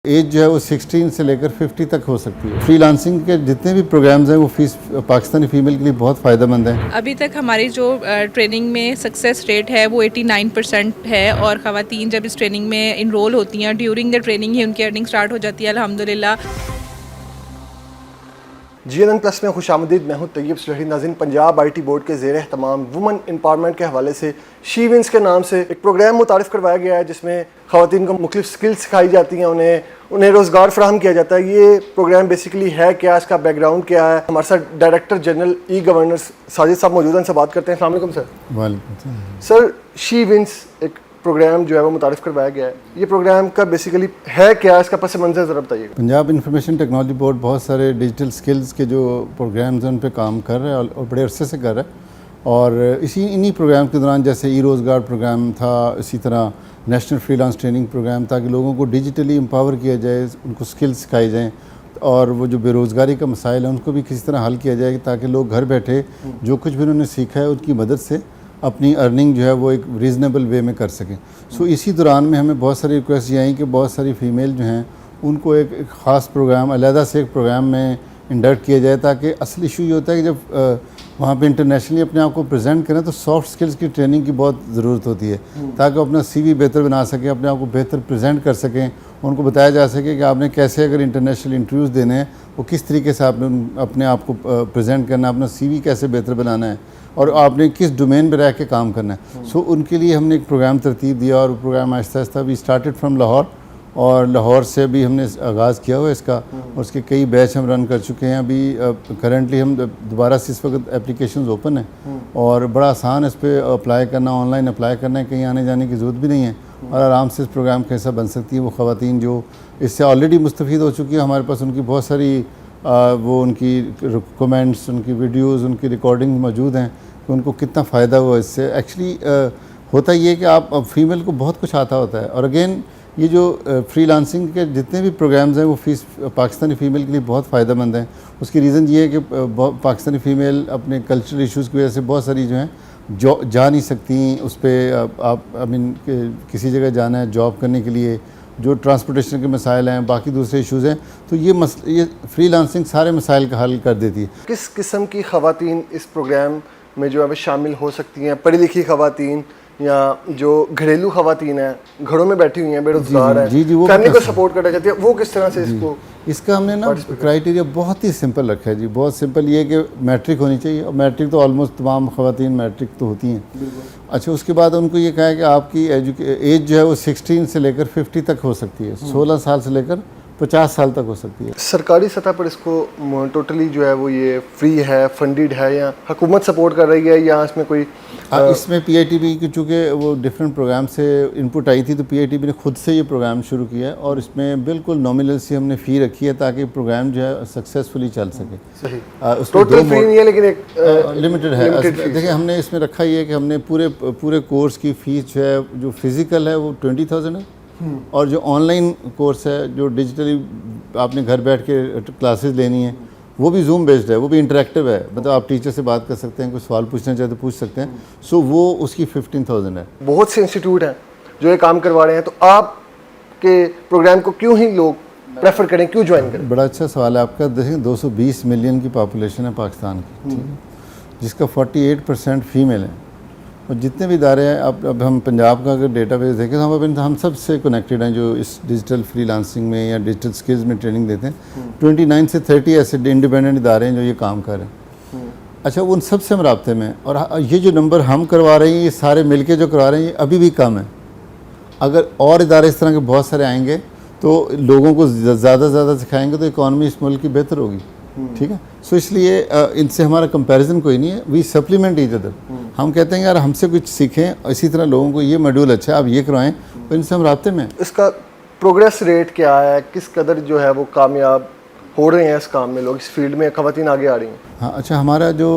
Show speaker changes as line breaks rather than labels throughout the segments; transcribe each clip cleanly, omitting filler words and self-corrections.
Age جو ہے وہ 16 سے لے کر 50 تک ہو سکتی ہے۔ فری لانسنگ کے جتنے بھی پروگرامز ہیں وہ پاکستانی فیمیل کے لیے بہت فائدہ مند ہیں۔
ابھی تک ہماری جو ٹریننگ میں سکسیس ریٹ ہے وہ 89% ہے، اور خواتین جب اس ٹریننگ میں انرول ہوتی ہیں ڈیورنگ دا ٹریننگ ہی ان کی ارننگ سٹارٹ ہو جاتی ہے الحمدللہ۔
GNN+ میں خوش آمدید، میں ہوں طیب سلہری۔ ناظرین، پنجاب IT بورڈ کے زیر اہتمام وومن امپاورمنٹ کے حوالے سے شی ونز کے نام سے ایک پروگرام متعارف کروایا گیا ہے جس میں خواتین کو مختلف سکلز سکھائی جاتی ہیں، انہیں روزگار فراہم کیا جاتا ہے۔ یہ پروگرام بیسیکلی ہے کیا، اس کا بیک گراؤنڈ کیا ہے؟ ہمارے ساتھ director general e governance Sajid صاحب موجود ہیں، ان سے بات کرتے ہیں۔ السلام علیکم سر۔
وعلیکم السلام۔
سر، شی ونز ایک پروگرام جو ہے وہ متعارف کروایا گیا ہے، یہ پروگرام کا بیسیکلی ہے کیا، اس کا پس منظر ذرا بتائیے گا۔
پنجاب انفارمیشن ٹیکنالوجی بورڈ بہت سارے ڈیجیٹل سکلز کے جو پروگرامز ہیں ان پہ کام کر رہا ہے اور بڑے عرصے سے کر رہا ہے، اور انہی پروگرام کے دوران جیسے ای روزگار پروگرام تھا، اسی طرح national freelance training program, تاکہ لوگوں کو ڈیجیٹلی امپاور کیا جائے، ان کو سکلز سکھائی جائیں، اور وہ جو بے روزگاری کا مسائل ہیں ان کو بھی کسی طرح حل کیا جائے تاکہ لوگ گھر بیٹھے جو کچھ بھی انہوں نے سیکھا ہے ان کی مدد سے اپنی ارننگ جو ہے وہ ایک ریزنیبل وے میں کر سکیں۔ اسی دوران میں ہمیں بہت ساری ریکویسٹ یہ آئیں کہ بہت ساری فیمیل جو ہیں ان کو ایک خاص پروگرام، علیحدہ سے ایک پروگرام میں انڈکٹ کیا جائے، تاکہ اصل ایشو یہ ہوتا ہے کہ جب وہاں پہ انٹرنیشنلی اپنے آپ کو پریزنٹ کریں تو سافٹ سکلز کی ٹریننگ کی بہت ضرورت ہوتی ہے، تاکہ اپنا CV بہتر بنا سکیں، اپنے آپ کو بہتر پریزنٹ کر سکیں، ان کو بتایا جا سکے کہ آپ نے کیسے اگر انٹرنیشنل انٹرویوز دینے ہیں وہ کس طریقے سے آپ نے اپنے آپ کو پریزنٹ کرنا ہے، اپنا CV کیسے بہتر بنانا ہے، اور آپ نے کس ڈومین پہ رہ کے کام کرنا ہے۔ ان کے لیے ہم نے ایک پروگرام ترتیب دیا، اور پروگرام آہستہ آہستہ بھی اسٹارٹڈ فرام لاہور، اور لاہور سے بھی ہم نے آغاز کیا ہوا اس کا، اور اس کے کئی بیچ ہم رن کر چکے ہیں۔ ابھی کرنٹلی ہم دوبارہ سے اس وقت اپلیکیشنز اوپن ہیں، اور بڑا آسان اس پہ اپلائی کرنا، آن لائن اپلائی کرنا ہے، کہیں آنے جانے کی ضرورت بھی نہیں ہے، اور آرام سے اس پروگرام کا حصہ بن سکتی ہیں وہ خواتین جو اس سے آلریڈی مستفید ہو چکی ہیں۔ ہمارے پاس ان کی بہت ساری وہ ان کی کمنٹس، ان کی ویڈیوز، ان کی ریکارڈنگ موجود ہیں کہ ان کو کتنا فائدہ ہوا اس سے۔ ایکچولی ہوتا یہ کہ آپ فیمیل کو بہت کچھ آتا ہوتا ہے، اور اگین یہ جو فری لانسنگ کے جتنے بھی پروگرامز ہیں وہ پاکستانی فیمیل کے لیے بہت فائدہ مند ہیں۔ اس کی ریزن یہ ہے کہ پاکستانی فیمیل اپنے کلچرل ایشوز کی وجہ سے بہت ساری جو ہیں جا نہیں سکتی اس پہ، آپ کسی جگہ جانا ہے جاب کرنے کے لیے، جو ٹرانسپورٹیشن کے مسائل ہیں، باقی دوسرے ایشوز ہیں، تو یہ فری لانسنگ سارے مسائل کا حل کر دیتی ہے۔
کس قسم کی خواتین اس پروگرام میں جو ہے شامل ہو سکتی ہیں؟ پڑھی لکھی خواتین یا جو گھریلو خواتین ہیں، گھروں میں بیٹھی ہوئی ہیں، بے روزگار ہیں، فیملی کو سپورٹ کرنا چاہتی ہیں، وہ کس طرح سے
اس کا ہم نے نا کرائیٹیریا بہت ہی سمپل رکھا ہے جی، بہت سمپل یہ کہ میٹرک ہونی چاہیے، اور میٹرک تو آلموسٹ تمام خواتین میٹرک تو ہوتی ہیں۔ اچھا، اس کے بعد ان کو یہ کہا ہے کہ آپ کی ایج جو ہے وہ 16 سے لے کر 50 تک ہو سکتی ہے، 16 سال سے لے کر 50 سال تک ہو سکتی ہے۔
سرکاری سطح پر اس کو ٹوٹلی جو ہے وہ یہ فری ہے، فنڈیڈ ہے، یا حکومت سپورٹ کر رہی ہے، یا اس میں کوئی
اس میں PITB کی چونکہ وہ ڈفرینٹ پروگرام سے انپٹ آئی تھی، تو PITB نے خود سے یہ پروگرام شروع کیا ہے، اور اس میں بالکل نامنل سی ہم نے فی رکھی ہے تاکہ پروگرام جو ہے سکسیسفلی چل سکے۔
صحیح، ٹوٹل فری نہیں ہے لیکن ایک
لمیٹڈ ہے۔ دیکھیں، ہم نے اس میں رکھا یہ ہے کہ ہم نے پورے کورس کی فیس جو ہے، جو فزیکل ہے وہ 20,000 ہے، اور جو آن لائن کورس ہے، جو ڈیجیٹلی آپ نے گھر بیٹھ کے کلاسز لینی ہیں، وہ بھی زوم بیسڈ ہے، وہ بھی انٹریکٹیو ہے، مطلب آپ ٹیچر سے بات کر سکتے ہیں، کوئی سوال پوچھنا چاہے تو پوچھ سکتے ہیں، وہ اس کی 15,000 ہے۔
بہت سے انسٹیٹیوٹ ہیں جو یہ کام کروا رہے ہیں، تو آپ کے پروگرام کو کیوں ہی لوگ پریفر کریں، کیوں جوائن کریں؟
بڑا اچھا سوال ہے آپ کا۔ دیکھیں، 220 ملین کی پاپولیشن ہے پاکستان کی، جس کا 48% فیمیل ہیں، اور جتنے بھی ادارے ہیں، اب ہم پنجاب کا اگر ڈیٹا بیس دیکھیں تو ہم سب سے کنیکٹڈ ہیں جو اس ڈیجیٹل فری لانسنگ میں یا ڈیجیٹل سکلز میں ٹریننگ دیتے ہیں۔ 29 سے 30 ایسے انڈیپینڈنٹ ادارے ہیں جو یہ کام کر رہے ہیں۔ اچھا، ان سب سے ہم رابطے میں، اور یہ جو نمبر ہم کروا رہے ہیں، یہ سارے مل کے جو کروا رہے ہیں، یہ ابھی بھی کم ہے۔ اگر اور ادارے اس طرح کے بہت سارے آئیں گے تو لوگوں کو زیادہ سے زیادہ سکھائیں گے تو اکانومی اس ملک کی بہتر ہوگی، ٹھیک ہے۔ اس لیے ان سے ہمارا کمپیریزن کوئی نہیں ہے، وی سپلیمنٹ ایچ ادر۔ ہم کہتے ہیں یار ہم سے کچھ سیکھیں، اسی طرح لوگوں کو یہ ماڈیول اچھا ہے آپ یہ کروائیں، تو ان سے ہم رابطے میں۔
اس کا پروگریس ریٹ کیا ہے، کس قدر جو ہے وہ کامیاب ہو رہے ہیں اس کام میں، لوگ اس فیلڈ میں خواتین آگے آ رہی ہیں؟
ہاں، اچھا، ہمارا جو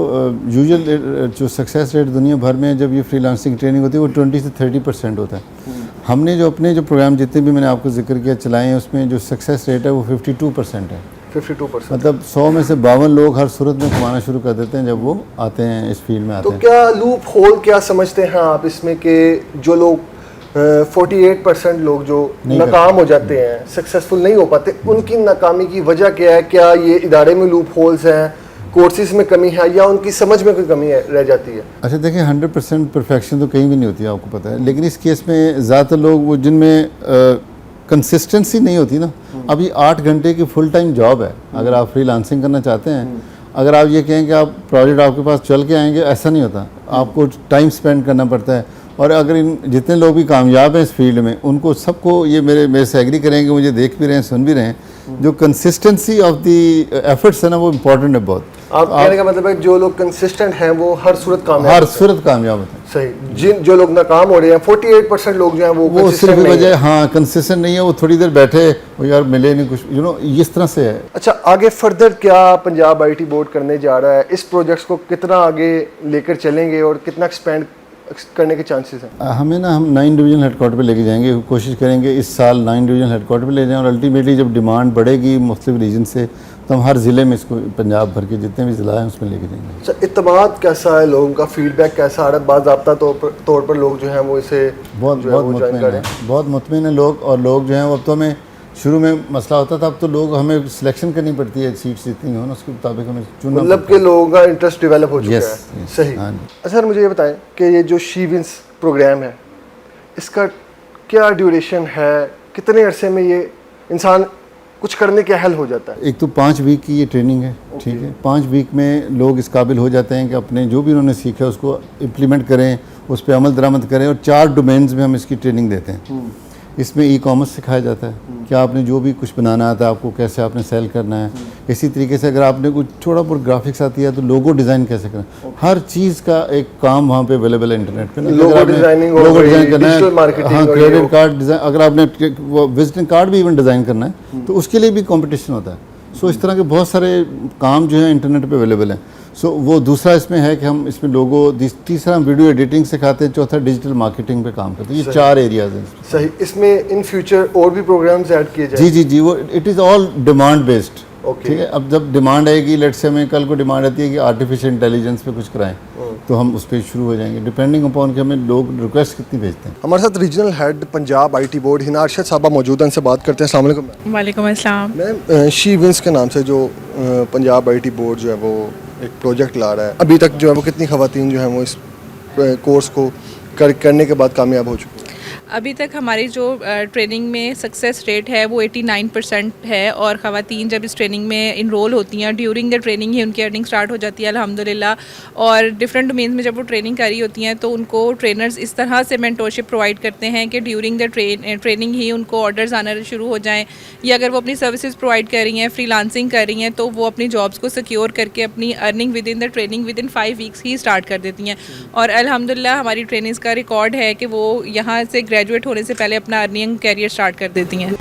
یوزول جو سکسیس ریٹ دنیا بھر میں جب یہ فری لانسنگ ٹریننگ ہوتی ہے وہ 20 سے 30% ہوتا ہے۔ ہم نے جو اپنے جو پروگرام جتنے بھی میں نے آپ کو ذکر کیا چلائے ہیں، اس میں جو سکسیس ریٹ ہے وہ 52% ہے۔
52%،
مطلب 100 میں سے 52 لوگ ہر صورت میں کمانا شروع کر دیتے ہیں جب وہ آتے ہیں اس فیلڈ میں آتے ہیں۔
تو کیا لوپ ہول کیا سمجھتے ہیں آپ اس میں کہ جو لوگ 48% لوگ جو ناکام ہو جاتے ہیں, سکسیسفل نہیں ہو پاتے, ان کی ناکامی کی وجہ کیا ہے؟ کیا یہ ادارے میں لوپ ہولز ہیں, کورسز میں کمی ہے, یا ان کی سمجھ میں کوئی کمی رہ جاتی ہے؟
اچھا دیکھیں 100% پرفیکشن تو کہیں بھی نہیں ہوتی, آپ کو پتہ ہے, لیکن اس کیس میں زیادہ تر لوگ وہ جن میں کنسسٹنسی نہیں ہوتی نا. اب یہ 8 گھنٹے کی فل ٹائم جاب ہے. اگر آپ فری لانسنگ کرنا چاہتے ہیں, اگر آپ یہ کہیں کہ آپ پروجیکٹ آپ کے پاس چل کے آئیں گے, ایسا نہیں ہوتا. آپ کو ٹائم سپینڈ کرنا پڑتا ہے. اور اگر جتنے لوگ بھی کامیاب ہیں اس فیلڈ میں, ان کو سب کو یہ میرے سے ایگری کریں گے, مجھے دیکھ بھی رہے ہیں, سن بھی رہے ہیں, جو کنسسٹنسی آف دی ایفرٹس ہے نا, وہ امپورٹنٹ ہے بہت.
آپ کہنے کا مطلب ہے جو لوگ کنسسٹنٹ ہیں وہ ہر صورت
کامیاب ہوتے ہیں.
صحیح. جو لوگ ناکام ہو رہے ہیں 48% لوگ جو ہیں وہ
صرف وجہ کنسسٹنٹ نہیں ہے, وہ تھوڑی دیر بیٹھے وہ یار ملے نہیں کچھ, اس طرح سے ہے.
اچھا, آگے فردر کیا پنجاب آئی ٹی بورڈ کرنے جا رہا ہے؟ اس پروجیکٹس کو کتنا آگے لے کر چلیں گے اور کتنا ایکسپینڈ کرنے کے چانسز ہیں؟
ہم 9 ڈویژن ہیڈ کوارٹر پہ لے کے جائیں گے. کوشش کریں گے اس سال 9 ڈویژن ہیڈ کوارٹر پہ لے جائیں, اور الٹیمیٹلی جب ڈیمانڈ بڑھے گی مختلف ریجن سے, تو ہم ہر ضلع میں اس کو پنجاب بھر کے جتنے بھی ضلع ہیں اس میں لے کے جائیں گے.
اچھا, اعتماد کیسا ہے, لوگوں کا فیڈ بیک کیسا آ رہا ہے؟ باضابطہ طور پر لوگ جو ہیں وہ اسے
بہت مطمئن ہیں لوگ. اور لوگ جو ہیں وہ, اب تو ہمیں شروع میں مسئلہ ہوتا تھا, اب تو لوگ ہمیں سلیکشن کرنی پڑتی ہے, سیٹس جتنی ہوں نا اس کے مطابق ہمیں چننا,
مطلب کہ لوگوں کا انٹرسٹ ڈیولپ ہو چکا ہے. صحیح. اچھا سر, مجھے یہ بتائیں کہ یہ جو شیونس پروگرام ہے, اس کا کیا ڈیوریشن ہے, کتنے عرصے میں یہ انسان کچھ کرنے کے اہل ہو جاتا ہے؟
ایک تو 5 ویک کی یہ ٹریننگ ہے, ٹھیک ہے. 5 ویک میں لوگ اس قابل ہو جاتے ہیں کہ اپنے جو بھی انہوں نے سیکھا اس کو امپلیمنٹ کریں, اس پہ عمل درآمد کریں. اور 4 ڈومینز میں ہم اس کی ٹریننگ دیتے ہیں. اس میں ای کامرس سکھایا جاتا ہے کہ آپ نے جو بھی کچھ بنانا آتا ہے آپ کو کیسے آپ نے سیل کرنا ہے. اسی طریقے سے اگر آپ نے کچھ تھوڑا بہت گرافکس آتی ہے تو لوگو ڈیزائن کیسے کرنا ہے. ہر چیز کا ایک کام وہاں پہ اویلیبل ہے انٹرنیٹ پہ. لوگو ڈیزائن کرنا ہے, ہاں, کریڈٹ کارڈ ڈیزائن, اگر آپ نے وزٹنگ کارڈ بھی ایون ڈیزائن کرنا ہے تو اس کے لیے بھی کمپٹیشن ہوتا ہے. سو اس طرح کے بہت سارے کام جو ہیں انٹرنیٹ پہ اویلیبل ہیں. سو وہ دوسرا اس میں ہے کہ ہم اس میں لوگو, تیسرا ہم ویڈیو ایڈیٹنگ سکھاتے ہیں, چوتھا ڈیجیٹل مارکیٹنگ پہ کام کرتے ہیں. یہ 4 ایریاز ہیں.
صحیح. اس میں ان فیوچر اور بھی پروگرامز ایڈ کیے جائیں؟
جی, وہ it is all demand based. ٹھیک ہے. اب جب ڈیمانڈ آئے گی, لیٹ سے ہمیں کل کو ڈیمانڈ آتی ہے کہ آرٹیفیشیل انٹیلیجنس پہ کچھ کرائیں, تو ہم اس پہ شروع ہو جائیں گے, ڈپینڈنگ اپون کہ ہمیں لوگ ریکویسٹ کتنی بھیجتے ہیں.
ہمارے ساتھ regional head Punjab I T board Hina Arshad صاحبہ موجود ہیں, ان سے بات کرتے ہیں. السلام علیکم.
وعلیکم السلام.
میم, شیونس کے نام سے جو پنجاب آئی ٹی بورڈ جو ہے وہ ایک پروجیکٹ لا رہا ہے, ابھی تک جو ہے وہ کتنی خواتین جو ہیں وہ اس کورس کو کرنے کے بعد کامیاب ہو چکی ہیں؟
ابھی تک ہماری جو ٹریننگ میں سکسیس ریٹ ہے وہ 89% ہے, اور خواتین جب اس ٹریننگ میں انرول ہوتی ہیں ڈیورنگ دا ٹریننگ ہی ان کی ارننگ سٹارٹ ہو جاتی ہے الحمدللہ. اور ڈفرینٹ ڈومینز میں جب وہ ٹریننگ کر رہی ہوتی ہیں تو ان کو ٹرینرز اس طرح سے مینٹورشپ پرووائڈ کرتے ہیں کہ ڈیورنگ دا ٹریننگ ہی ان کو آرڈرز آنا شروع ہو جائیں, یا اگر وہ اپنی سروسز پرووائڈ کر رہی ہیں, فری لانسنگ کر رہی ہیں, تو وہ اپنی جابس کو سیکیور کر کے اپنی earning with in the training with in 5 weeks ہی اسٹارٹ کر دیتی ہیں. اور الحمدللہ ہماری ٹرینرز کا ریکارڈ ہے کہ وہ یہاں سے گریجویٹ ہونے سے پہلے اپنا ارننگ کیریئر سٹارٹ کر دیتی ہیں.